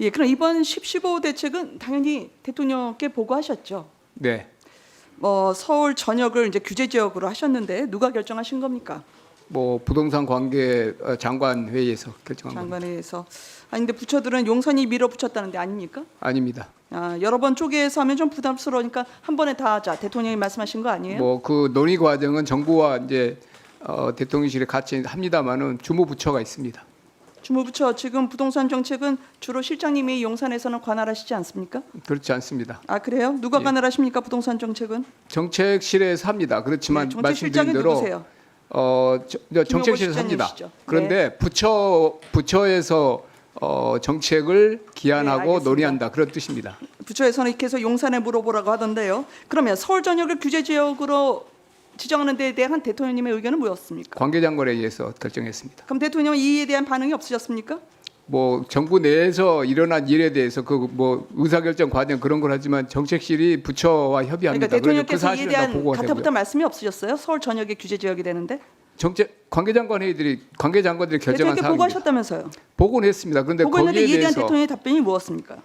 예, 그럼 이번 10.15 대책은 당연히 대통령께 보고하셨죠. 네. 서울 전역을 이제 규제 지역으로 하셨는데 누가 결정하신 겁니까? 뭐 부동산 관계 장관 회의에서 결정한 겁니다. 장관회에서. 아니 근데 부처들은 용선이 밀어붙였다는데 아닙니까? 아닙니다. 여러 번 쪼개서 하면 좀 부담스러우니까 한 번에 다 하자. 대통령이 말씀하신 거 아니에요? 뭐 그 논의 과정은 정부와 이제 대통령실에 같이 합니다만은 주무부처가 있습니다. 주무부처 지금 부동산 정책은 주로 실장님이 용산에서는 관할하시지 않습니까? 그렇지 않습니다. 아 그래요? 누가 예. 관할하십니까 부동산 정책은? 정책실에서 합니다. 그렇지만 네, 말씀드린 정책실장은 대로 누구세요? 정책실에서 합니다. 실장님이시죠. 그런데 부처에서 정책을 기한하고 알겠습니다. 논의한다 그런 뜻입니다. 부처에서는 이렇게 해서 용산에 물어보라고 하던데요. 그러면 서울 전역을 규제 지역으로 지정하는 데에 대한 대통령님의 의견은 뭐였습니까? 관계장관에 의해서 결정했습니다. 그럼 대통령 이에 대한 반응이 없으셨습니까? 뭐 정부 내에서 일어난 일에 대해서 그 뭐 의사결정 과정 그런 걸 하지만 정책실이 부처와 협의합니다. 그러니까 그래서 그 대통령께서 이에 사실은 다 대한 보고가 되고요. 가타부타 말씀이 없으셨어요? 서울 전역의 규제 지역이 되는데 정책 관계장관 회의들이 관계장관들이 결정한 대통령께 사항입니다. 보고하셨다면서요? 보고는 했습니다. 그런데 보고했는데 거기에 이에 대한 대해서 대통령의 답변이 무엇입니까?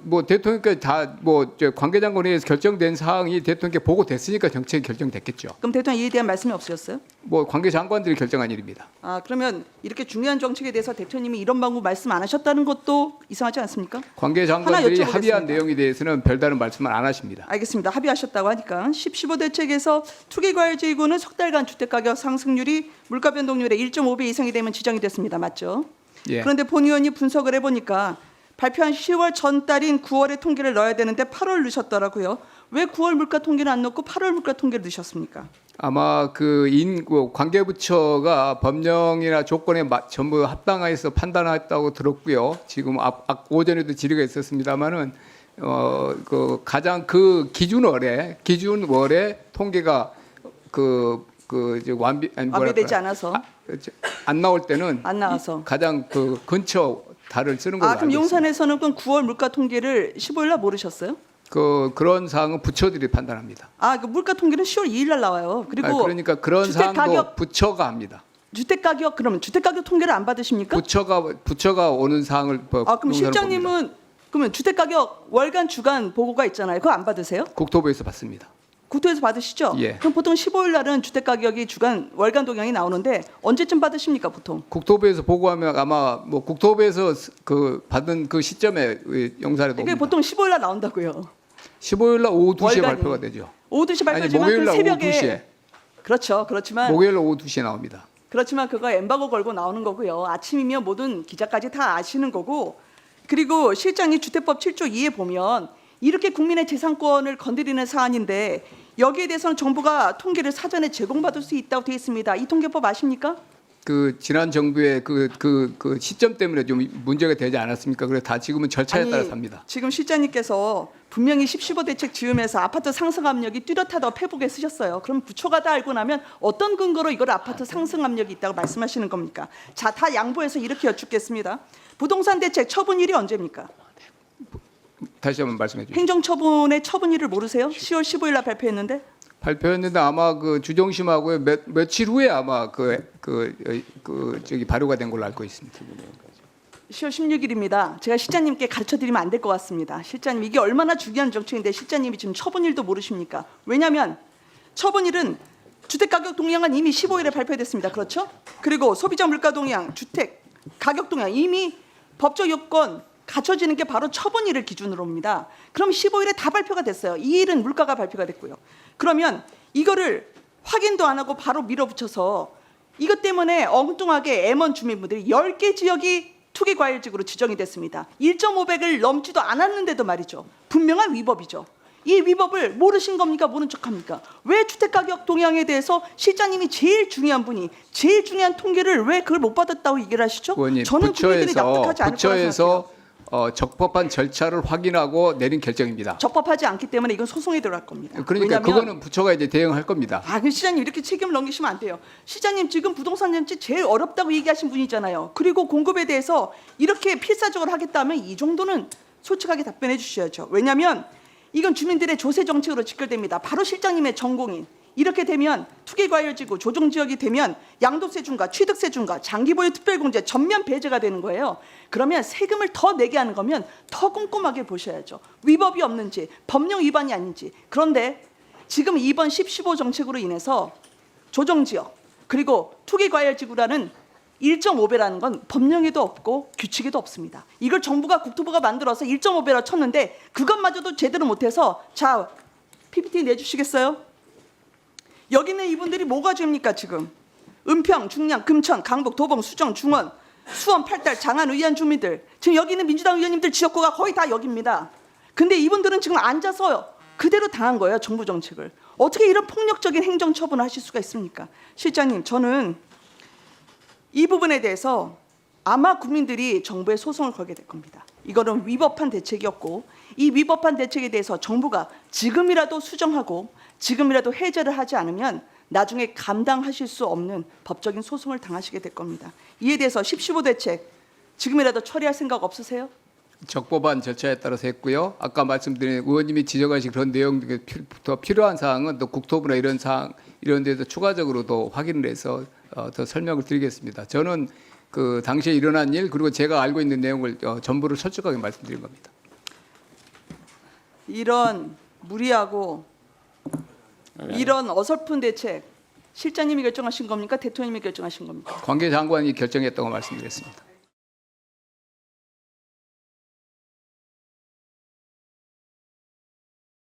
뭐 대통령께 다뭐 관계장관 회의에서 결정된 사항이 대통령께 보고됐으니까 정책이 결정됐겠죠. 그럼 대통령 이에 대한 말씀이 없으셨어요? 뭐 관계장관들이 결정한 일입니다. 그러면 이렇게 중요한 정책에 대해서 대통령님이 이런 방법 말씀 안 하셨다는 것도 이상하지 않습니까? 관계장관들이 하나 여쭤보겠습니다. 합의한 내용에 대해서는 별다른 말씀을 안 하십니다. 알겠습니다. 합의하셨다고 하니까 10.15 대책에서 투기과열지구는 석 달간 주택가격 상승률이 물가 변동률의 1.5배 이상이 되면 지정이 됐습니다. 맞죠? 예. 그런데 본 의원이 분석을 해보니까 발표한 10월 전달인 9월의 통계를 넣어야 되는데 8월 넣으셨더라고요. 왜 9월 물가 통계는 안 넣고 8월 물가 통계를 넣으셨습니까? 아마 관계부처가 법령이나 조건에 전부 합당해서 판단했다고 들었고요. 지금 오전에도 질의가 있었습니다만은 가장 기준월에 통계가 완비되지 않아서 안 나올 때는 안 나와서. 가장 근처 달을 쓰는 걸로 알고 그럼 있습니다. 용산에서는 그럼 9월 물가 통계를 15일날 모르셨어요? 그런 사항은 부처들이 판단합니다. 그 물가 통계는 10월 2일날 나와요. 그리고 그러니까 그런 주택 사항도 가격- 부처가 합니다. 주택 가격 그러면 주택 가격 통계를 안 받으십니까? 부처가 오는 사항을 그럼 용산으로 봅니다. 실장님은 그러면 주택 가격 월간 주간 보고가 있잖아요. 그거 안 받으세요? 국토부에서 받습니다. 국토에서 받으시죠? 예. 그럼 보통 15일 날은 주택 가격이 주간 월간 동향이 나오는데 언제쯤 받으십니까, 보통? 국토부에서 보고하면 아마 뭐 국토부에서 받은 그 시점에 용산에 이게 옵니다. 보통 15일 날 나온다고요. 15일 날 오후 2시에 월간이. 발표가 되죠. 오후 2시 아니 발표지만 목요일 그 날 오후 새벽에 2시에. 그렇죠. 그렇지만 목요일 날 오후 2시에 나옵니다. 그거 엠바고 걸고 나오는 거고요. 아침이면 모든 기자까지 다 아시는 거고. 그리고 실장이 주택법 7조 2에 보면 이렇게 국민의 재산권을 건드리는 사안인데 여기에 대해서는 정부가 통계를 사전에 제공받을 수 있다고 되어 있습니다. 이 통계법 아십니까? 지난 정부의 그 시점 때문에 좀 문제가 되지 않았습니까? 그래서 다 지금은 절차에 따라서 합니다. 지금 실장님께서 분명히 10.15 대책 지으면서 아파트 상승 압력이 뚜렷하다고 페북에 쓰셨어요. 그럼 부처가 다 알고 나면 어떤 근거로 이걸 아파트 상승 압력이 있다고 말씀하시는 겁니까? 자, 다 양보해서 이렇게 여쭙겠습니다. 부동산 대책 처분일이 언제입니까? 다시 한번 말씀해 주시죠. 행정처분의 처분일을 모르세요? 10월 15일 날 발표했는데 발표했는데 아마 주정심하고 며칠 후에 아마 발효가 된 걸로 알고 있습니다. 10월 16일입니다. 제가 실장님께 가르쳐드리면 안 될 것 같습니다. 실장님 이게 얼마나 중요한 정책인데 실장님이 지금 처분일도 모르십니까? 왜냐하면 처분일은 주택가격 동향은 이미 15일에 발표됐습니다. 그렇죠? 그리고 소비자 물가 동향, 주택 가격 동향 이미 법적 요건 갖춰지는 게 바로 처분일을 기준으로 옵니다. 그럼 15일에 다 발표가 됐어요. 이 일은 물가가 발표가 됐고요. 그러면 이거를 확인도 안 하고 바로 밀어붙여서 이것 때문에 엉뚱하게 M1 주민분들이 10개 지역이 투기과열지구로 지정이 됐습니다. 1.5백을 넘지도 않았는데도 말이죠. 분명한 위법이죠. 이 위법을 모르신 겁니까? 모른 척합니까? 왜 주택가격 동향에 대해서 실장님이 제일 중요한 분이 제일 중요한 통계를 왜 그걸 못 받았다고 얘기를 하시죠? 의원님, 저는 국민들이 납득하지 않을 거라고 생각해요. 부처에서 적법한 절차를 확인하고 내린 결정입니다. 적법하지 않기 때문에 이건 소송에 들어갈 겁니다. 그러니까 왜냐하면 그거는 부처가 이제 대응할 겁니다. 그 시장님 이렇게 책임을 넘기시면 안 돼요. 시장님 지금 부동산 정책 제일 어렵다고 얘기하신 분이잖아요. 그리고 공급에 대해서 이렇게 필사적으로 하겠다면 이 정도는 솔직하게 답변해 주셔야죠. 왜냐하면 이건 주민들의 조세 정책으로 직결됩니다. 바로 실장님의 전공인 이렇게 되면 투기과열지구 조정지역이 되면 양도세 중과 취득세 중과 장기보유 특별공제 전면 배제가 되는 거예요. 그러면 세금을 더 내게 하는 거면 더 꼼꼼하게 보셔야죠. 위법이 없는지 법령 위반이 아닌지. 그런데 지금 이번 10.15 정책으로 인해서 조정지역 그리고 투기과열지구라는 1.5배라는 건 법령에도 없고 규칙에도 없습니다. 이걸 정부가 국토부가 만들어서 1.5배라 쳤는데 그것마저도 제대로 못해서 자 PPT 내주시겠어요? 여기 있는 이분들이 뭐가 죄입니까 지금? 은평, 중량, 금천, 강북, 도봉, 수정, 중원, 수원, 팔달, 장안, 의안 주민들 지금 여기 있는 민주당 의원님들 지역구가 거의 다 여기입니다. 근데 이분들은 지금 앉아서 그대로 당한 거예요. 정부 정책을. 어떻게 이런 폭력적인 행정 처분을 하실 수가 있습니까? 실장님, 저는 이 부분에 대해서 아마 국민들이 정부에 소송을 걸게 될 겁니다. 이거는 위법한 대책이었고 이 위법한 대책에 대해서 정부가 지금이라도 수정하고 지금이라도 해제를 하지 않으면 나중에 감당하실 수 없는 법적인 소송을 당하시게 될 겁니다. 이에 대해서 10.15 대책 지금이라도 처리할 생각 없으세요? 적법한 절차에 따라서 했고요. 아까 말씀드린 의원님이 지적하신 그런 내용 중에 더 필요한 사항은 또 국토부나 이런 사항 이런 데서 추가적으로도 확인을 해서 더 설명을 드리겠습니다. 저는 그 당시에 일어난 일 그리고 제가 알고 있는 내용을 전부를 솔직하게 말씀드린 겁니다. 이런 무리하고 이런 어설픈 대책 실장님이 결정하신 겁니까? 대통령님이 결정하신 겁니까? 관계장관이 결정했다고 말씀드렸습니다.